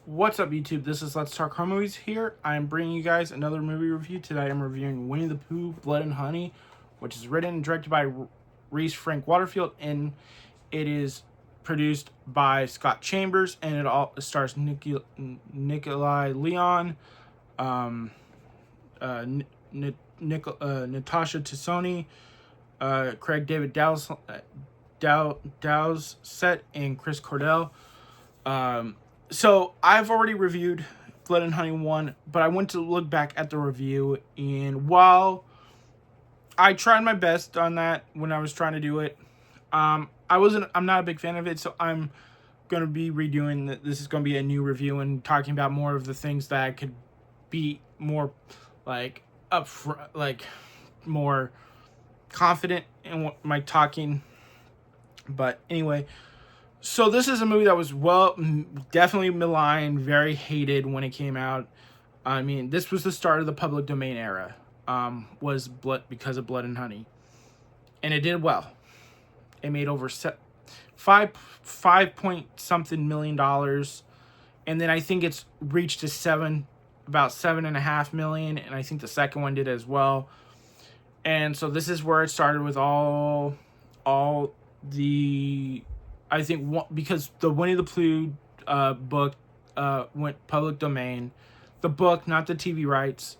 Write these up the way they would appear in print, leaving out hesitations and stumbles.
What's up, YouTube? This is Let's Talk Horror Movies here. I am bringing you guys another movie review. Today I'm reviewing Winnie the Pooh, Blood and Honey, which is written and directed by Reese Frank Waterfield, and it is produced by Scott Chambers, and it stars Nikolai Leon, Natasha Tassoni, Craig David Dowsett, and Chris Cordell. So I've already reviewed Blood and Honey 1, but I went to look back at the review, and while I tried my best on that when I was trying to do it, I'm not a big fan of it, so I'm going to be redoing this is going to be a new review and talking about more of the things that I could be more more confident in my talking. But anyway, so this is a movie that was definitely maligned, very hated when it came out. I mean, this was the start of the public domain era. Because of Blood and Honey, and it did well. It made over five point something million dollars, and then I think it's reached to about $7.5 million, and I think the second one did as well. And so this is where it started with all the. I think because the Winnie the Pooh book went public domain, the book, not the TV rights,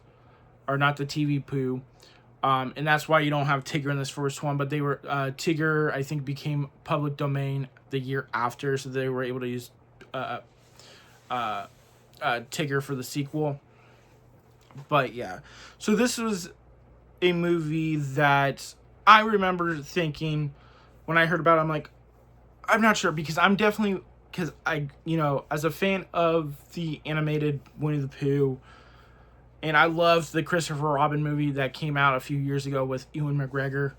or not the TV Pooh, and that's why you don't have Tigger in this first one. But Tigger, I think, became public domain the year after, so they were able to use Tigger for the sequel. But yeah, so this was a movie that I remember thinking when I heard about it, I'm like, I'm not sure, because as a fan of the animated Winnie the Pooh, and I loved the Christopher Robin movie that came out a few years ago with Ewan McGregor.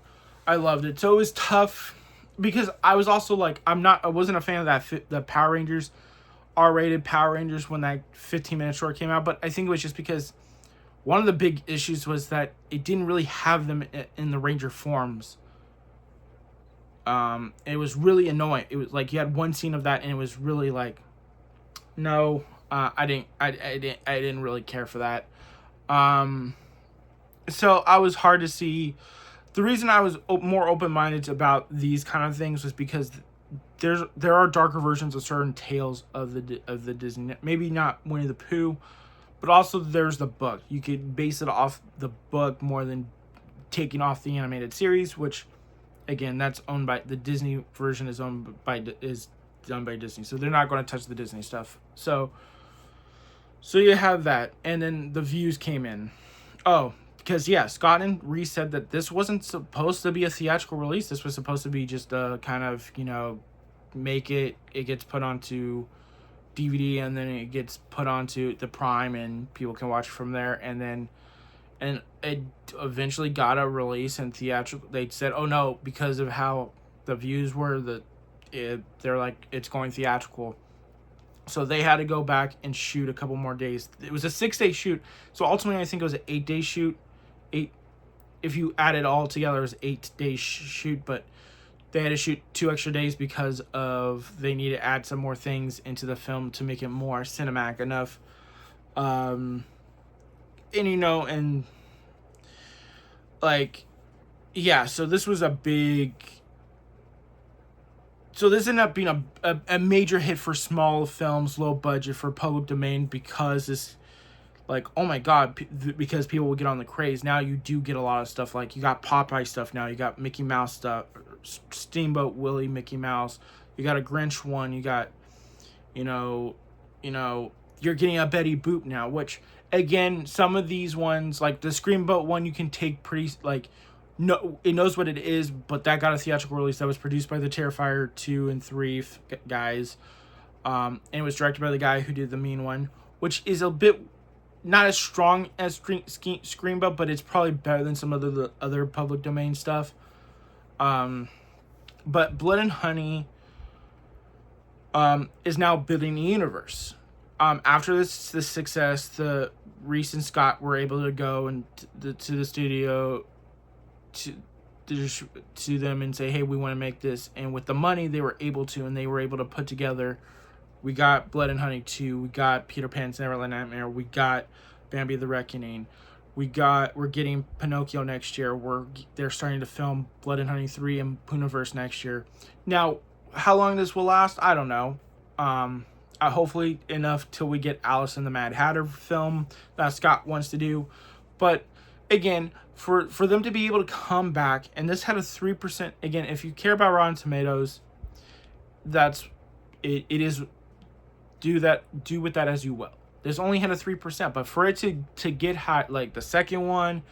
I loved it. So it was tough because I was also like, I wasn't a fan of the Power Rangers, R-rated Power Rangers, when that 15-minute short came out. But I think it was just because one of the big issues was that it didn't really have them in the Ranger forms. It was really annoying. It was like you had one scene of that, and it was really like, no, I didn't really care for that. So I was hard to see. The reason I was more open-minded about these kind of things was because there are darker versions of certain tales of the Disney. Maybe not Winnie the Pooh, but also there's the book. You could base it off the book more than taking off the animated series, which, again, that's owned by the Disney version is done by Disney, so they're not going to touch the Disney stuff. So you have that, and then the views came in. Oh, because yeah, Scott and Reese said that this wasn't supposed to be a theatrical release. This was supposed to be just a kind of, it gets put onto DVD, and then it gets put onto the Prime, and people can watch it from there. And it eventually got a release in theatrical. They said, oh no, because of how the views were, they're like, it's going theatrical. So they had to go back and shoot a couple more days. It was a 6-day shoot. So ultimately, I think it was an 8-day shoot. If you add it all together, it was an 8-day shoot. But they had to shoot 2 extra days because they need to add some more things into the film to make it more cinematic enough. So this was a big. So this ended up being a major hit for small films, low budget, for public domain, because it's like, oh my god, because people would get on the craze. Now you do get a lot of stuff, like you got Popeye stuff now, you got Mickey Mouse stuff, Steamboat Willie, Mickey Mouse, you got a Grinch one, you got, you're getting a Betty Boop now, which, again, some of these ones, like the Screamboat one, you can take pretty, like, no, it knows what it is, but that got a theatrical release. That was produced by the Terrifier 2 and 3 guys. And it was directed by the guy who did the Mean One, which is a bit not as strong as Screamboat, but it's probably better than some of the other public domain stuff. But Blood and Honey is now building a universe. After this success, the Reese and Scott were able to go to the studio to them and say, hey, we want to make this. And with the money, they were able to put together We got Blood and Honey 2. We got Peter Pan's Neverland Nightmare. We got Bambi the Reckoning. We're getting Pinocchio next year. They're starting to film Blood and Honey 3 and Poohverse next year. Now, how long this will last, I don't know. Hopefully enough till we get Alice and the Mad Hatter film that Scott wants to do. But again, for them to be able to come back, and this had a 3%. Again, if you care about Rotten Tomatoes, that's it is do with that as you will. This only had a 3%, but for it to get high, like the second one,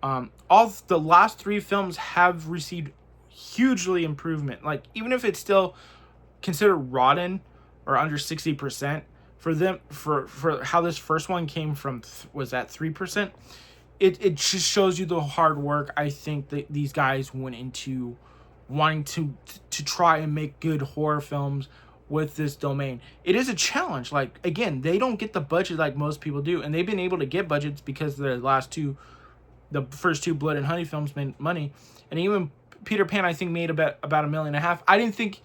all the last 3 films have received hugely improvement. Like, even if it's still considered rotten or under 60%, for them, for how this first one came from was at 3%, it just shows you the hard work I think that these guys went into wanting to try and make good horror films with this domain. It is a challenge. Like, again, they don't get the budget like most people do, and they've been able to get budgets because the first 2 Blood and Honey films made money, and even Peter Pan, I think, made about $1.5 million. I didn't think,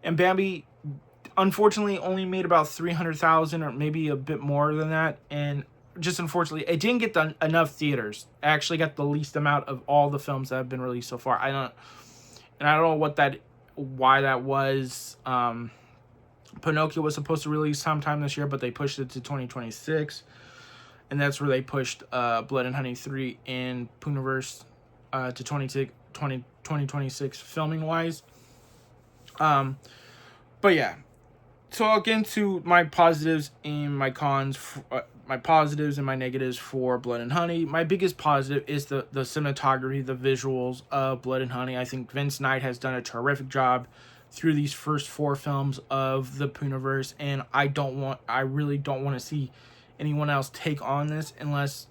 and Bambi, unfortunately, only made about 300,000 or maybe a bit more than that, and just unfortunately, it didn't get enough theaters. It actually got the least amount of all the films that have been released so far. I don't know why that was. Pinocchio was supposed to release sometime this year, but they pushed it to 2026. And that's where they pushed Blood and Honey 3 and Poohverse to 2026 filming-wise. But yeah. So I'll get into my positives and my cons, my positives and my negatives for Blood and Honey. My biggest positive is the cinematography, the visuals of Blood and Honey. I think Vince Knight has done a terrific job through these first 4 films of the Poohverse, and I really don't want to see anyone else take on this unless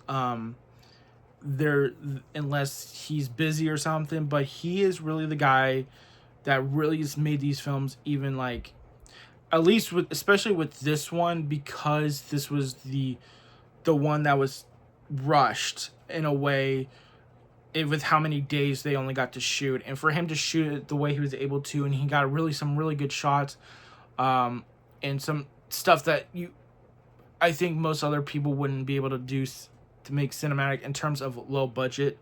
he's busy or something. But he is really the guy that really has made these films, even like, at least especially with this one, because this was the one that was rushed in a way, with how many days they only got to shoot, and for him to shoot it the way he was able to, and he got some really good shots, and some stuff that I think most other people wouldn't be able to do to make cinematic in terms of low budget.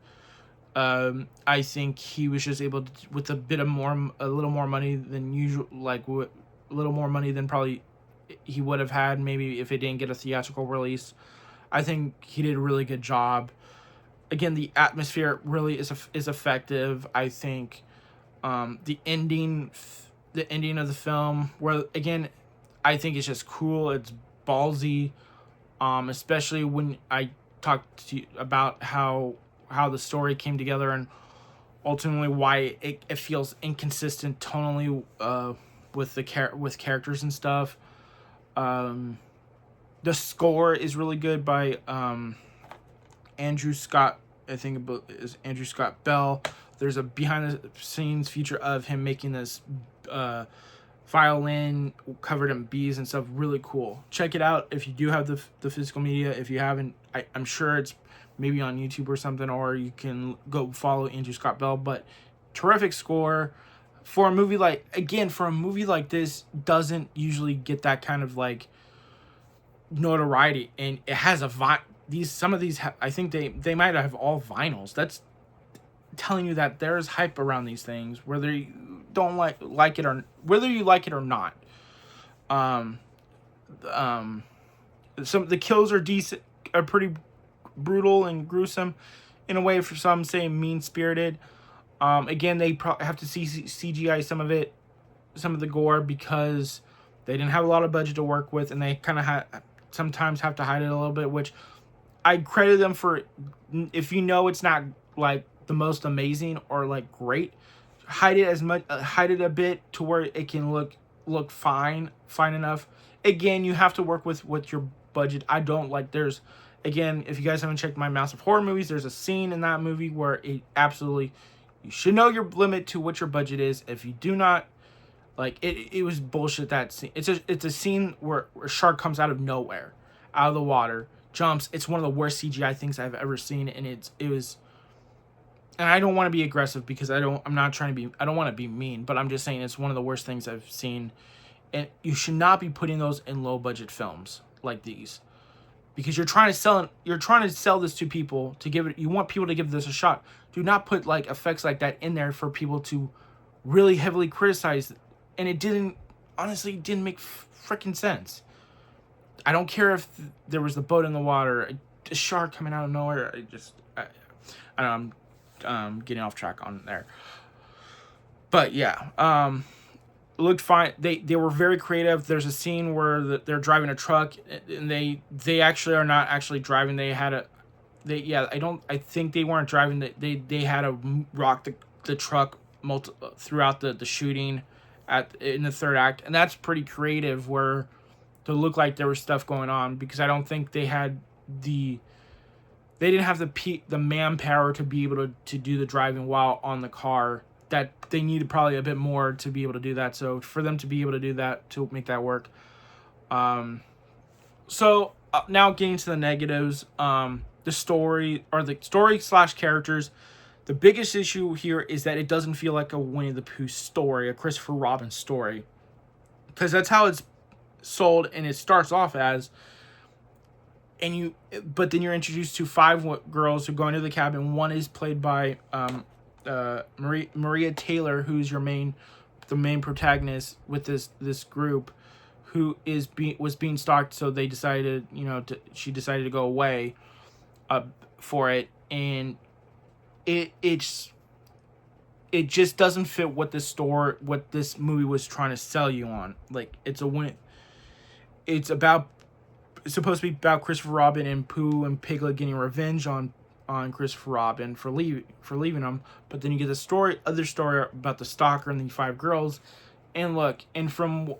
I think he was just able to, with a little more money than usual, like a little more money than probably he would have had maybe if it didn't get a theatrical release. I think he did a really good job. Again, the atmosphere really is effective. I think the ending of the film, where again, I think it's just cool. It's ballsy, especially when I talked to you about how the story came together and ultimately why it feels inconsistent tonally with characters and stuff. The score is really good by Andrew Scott. I think it is Andrew Scott Bell. There's a behind the scenes feature of him making this violin covered in bees and stuff. Really cool. Check it out if you do have the physical media. If you haven't, I'm sure it's maybe on YouTube or something, or you can go follow Andrew Scott Bell. But terrific score for a movie like this, doesn't usually get that kind of like notoriety, and it has some of these I think they might have all vinyls. That's telling you that there's hype around these things, whether you don't like it or whether you like it or not. Some the kills are decent, are pretty brutal and gruesome in a way. For some, say mean-spirited. Again, they have to CGI some of the gore because they didn't have a lot of budget to work with, and they kind of sometimes have to hide it a little bit, which I credit them for. If you know it's not like the most amazing or like great, hide it a bit to where it can look fine enough. Again, you have to work with your budget. I don't like again, if you guys haven't checked my Massive Horror movies, there's a scene in that movie where you should know your limit to what your budget is. If you do not, like, it was bullshit, that scene. It's a scene where a shark comes out of nowhere, out of the water, jumps. It's one of the worst CGI things I've ever seen, and it was. And I don't want to be aggressive because I don't want to be mean, but I'm just saying it's one of the worst things I've seen And you should not be putting those in low budget films like these, because you're trying to sell this to people, to give it, you want people to give this a shot. Do not put like effects like that in there for people to really heavily criticize. And it didn't, honestly, didn't make freaking sense. I don't care if there was the boat in the water, a shark coming out of nowhere. I don't know, I'm getting off track on there. But yeah, it looked fine. They were very creative. There's a scene where they're driving a truck, and they actually are not actually driving. I think they weren't driving. They had to rock the truck throughout the shooting in the third act, and that's pretty creative, where to look like there was stuff going on, because I don't think they didn't have the manpower to be able to do the driving while on the car. That they needed probably a bit more to be able to do that. So for them to be able to do that, to make that work. So now getting to the negatives, the story / characters. The biggest issue here is that it doesn't feel like a Winnie the Pooh story, a Christopher Robin story, because that's how it's sold, and it starts off as. But then you're introduced to 5 girls who go into the cabin. One is played by Maria Taylor, who's the main protagonist with this group, who was being stalked. So they decided, she decided to go away for it, and it just doesn't fit what this movie was trying to sell you on. Like, it's supposed to be about Christopher Robin and Pooh and Piglet getting revenge on Christopher Robin for leaving him, but then you get other story about the stalker and the 5 girls. And look, and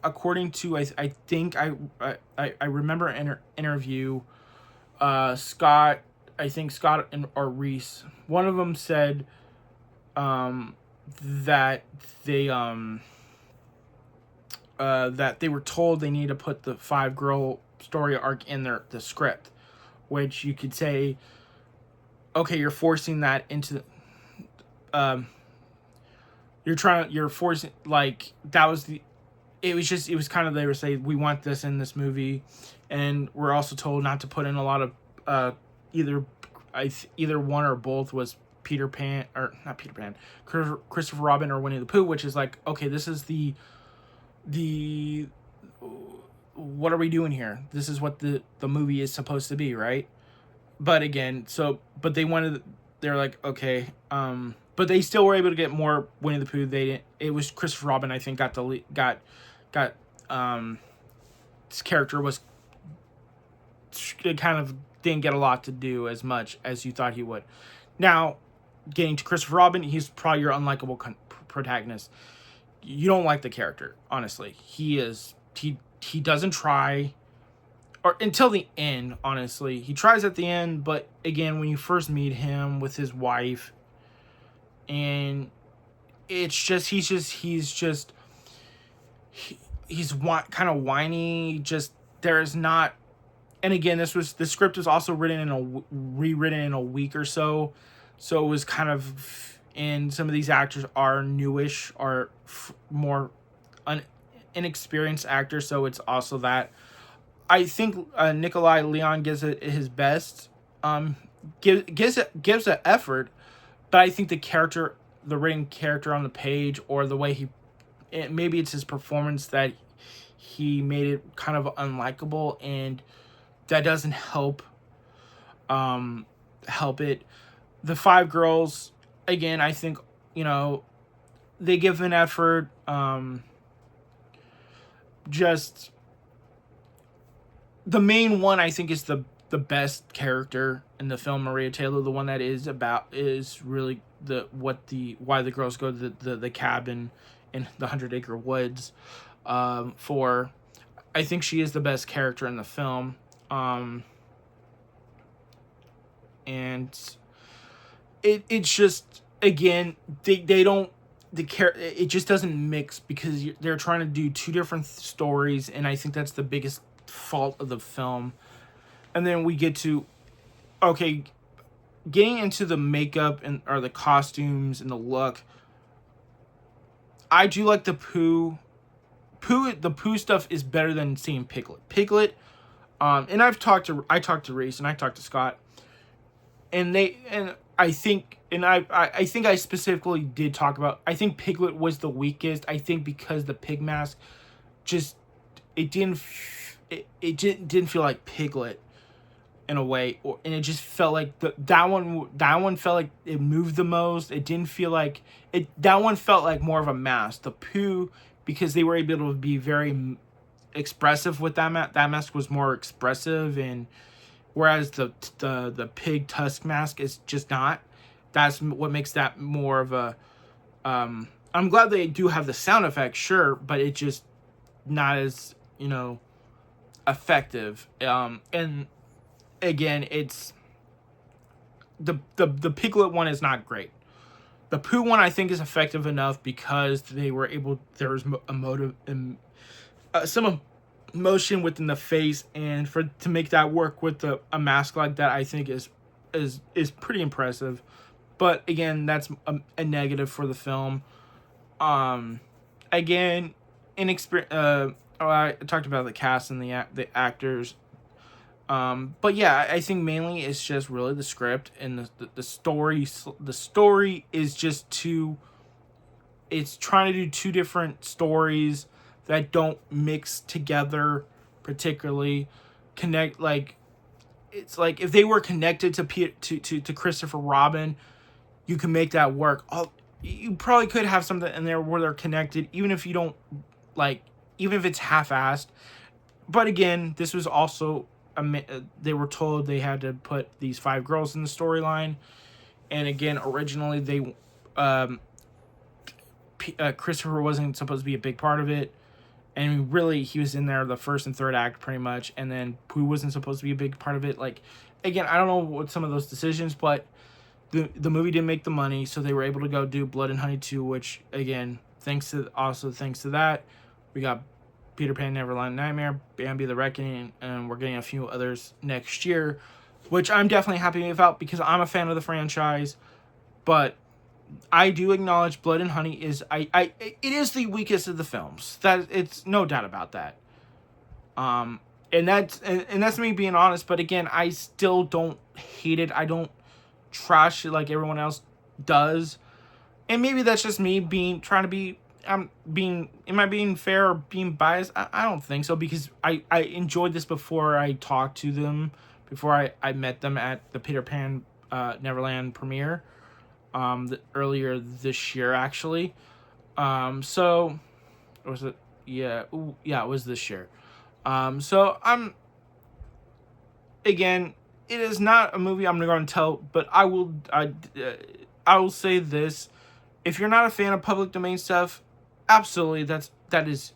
according to I think I remember an interview, Scott or Reese, one of them said that they were told they need to put the 5-girl story arc in the script, which you could say, okay, you're forcing that into you're forcing, like, that was it was kind of, they were saying, we want this in this movie, and we're also told not to put in a lot of either one or both was Peter Pan, or not Peter Pan, Christopher Robin or Winnie the Pooh, which is like, okay, this is the what are we doing here? This is what the movie is supposed to be, right? But again, they're like, okay, but they still were able to get more Winnie the Pooh. It was Christopher Robin, I think, his character was, it kind of didn't get a lot to do as much as you thought he would. Now, getting to Christopher Robin, he's probably your unlikable protagonist. You don't like the character, honestly. He doesn't try, or until the end, honestly. He tries at the end, but again, when you first meet him with his wife, and it's just, he's kind of whiny. Just, there is not, and again, the script was also rewritten in a week or so. So it was kind of, and some of these actors are newish, are more inexperienced actors, so it's also that. I think Nikolai Leon gives it his best. Gives an effort, but I think the written character on the page, or the way maybe it's his performance that he made it kind of unlikable, and that doesn't help it. The 5 girls, again, I think, they give an effort. Just the main one, I think, is the best character in the film, Maria Taylor. The one that is really why the girls go to the cabin in the 100-acre woods. For, I think she is the best character in the film. And it's just, again, they don't, it just doesn't mix, because they're trying to do 2 different stories, and I think that's the biggest fault of the film. And then we get to, okay, getting into the makeup or the costumes and the look. I do like the Pooh the Pooh stuff is better than seeing Piglet. Piglet, and I talked to Reese and I talked to Scott, and I think I specifically did talk about, I think Piglet was the weakest. I think because the pig mask just, it didn't feel like Piglet in a way, and it just felt like that one felt like it moved the most. It didn't feel like it. That one felt like more of a mask. The Pooh, because they were able to be very expressive with that mask. That mask was more expressive, and whereas the pig tusk mask is just not. That's what makes that more of a. I'm glad they do have the sound effects, sure, but it just not as effective. And again, it's the Piglet one is not great. The Pooh one I think is effective enough because there was some emotion within the face, and to make that work with a mask like that, I think is pretty impressive. But again, that's a negative for the film. Again, inexperience. I talked about the cast and the actors. But yeah, I think mainly it's just really the script and the story. The story is just it's trying to do two different stories that don't mix together particularly. It's like if they were connected to Christopher Robin, you can make that work. You probably could have something in there where they're connected, even if you don't even if it's half-assed. But again, this was also they were told they had to put these 5 girls in the storyline, and again, originally they Christopher wasn't supposed to be a big part of it, and really he was in there the first and third act pretty much, and then Pooh wasn't supposed to be a big part of it. Again, I don't know what some of those decisions, but the movie didn't make the money, so they were able to go do Blood and Honey 2, which again, thanks to that, we got Peter Pan Neverland Nightmare, Bambi the Reckoning, and we're getting a few others next year, which I'm definitely happy about because I'm a fan of the franchise. But I do acknowledge Blood and Honey it is the weakest of the films. That it's no doubt about that. And that's me being honest. But again, I still don't hate it. I don't trash it like everyone else does. And maybe that's just me am I being fair or being biased? I don't think so, because I enjoyed this before I talked to them, before I met them at the Peter Pan Neverland premiere earlier this year, actually. So was it? Yeah, it was this year. So again, it is not a movie I'm going to tell, but I will say this: if you're not a fan of public domain stuff, absolutely, that is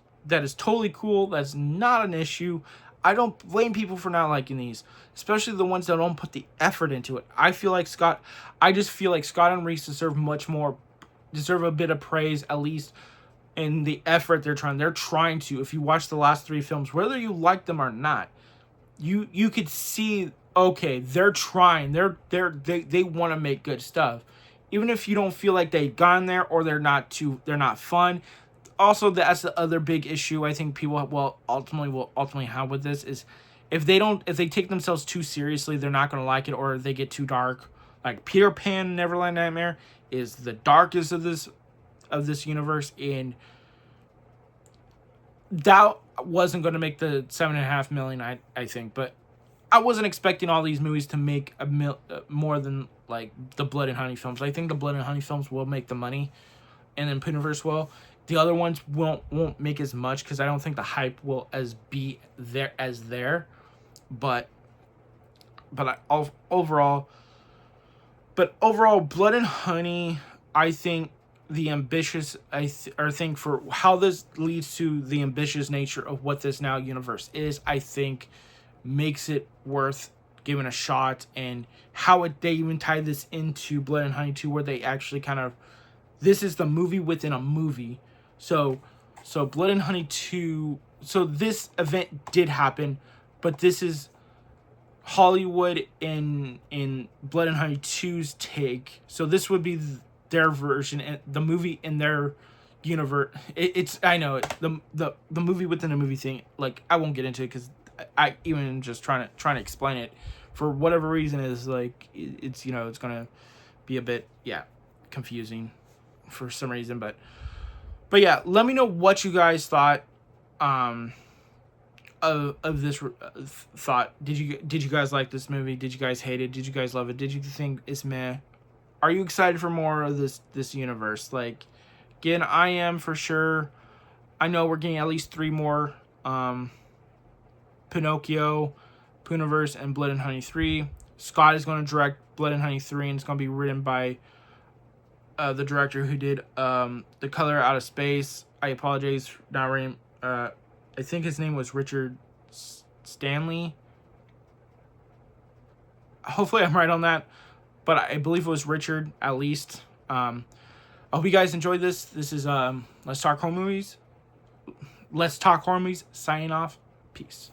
totally cool. That's not an issue. I don't blame people for not liking these, especially the ones that don't put the effort into it. I just feel like Scott and Reese deserve a bit of praise, at least in the effort they're trying to. If you watch the last 3 films, whether you like them or not, you could see, okay, they're trying. They want to make good stuff. Even if you don't feel like they've gone there or they're not fun. Also, that's the other big issue I think people will ultimately have with this is if they take themselves too seriously, they're not going to like it, or they get too dark. Like Peter Pan Neverland Nightmare is the darkest of this universe, and that wasn't going to make the $7.5 million, I think, but I wasn't expecting all these movies to make more than like the Blood and Honey films. I think the Blood and Honey films will make the money, and then Poohniverse will. The other ones won't make as much because I don't think the hype will be there. But overall, Blood and Honey, I think for how this leads to the ambitious nature of what this now universe is, I think makes it worth giving a shot, and how they even tie this into Blood and Honey 2, where they actually this is the movie within a movie. So Blood and Honey 2, so this event did happen, but this is Hollywood in Blood and Honey 2's take. So this would be their version, and the movie in their universe. It's I know it, the movie within a movie thing. Like I won't get into it because I even just trying to explain it for whatever reason is like it's it's gonna be a bit confusing for some reason, but yeah, let me know what you guys thought of this thought. Did you guys like this movie? Did you guys hate it? Did you guys love it? Did you think it's meh? Are you excited for more of this universe? Like, again, I am for sure. I know we're getting at least 3 more Pinocchio, Pooniverse, and Blood and Honey 3. Scott is going to direct Blood and Honey 3, and it's going to be written by the director who did The Color Out of Space. I apologize for not reading. I think his name was Richard Stanley. Hopefully I'm right on that, but I believe it was Richard at least. I hope you guys enjoyed this. This is Let's Talk Horror Movies. Signing off. Peace.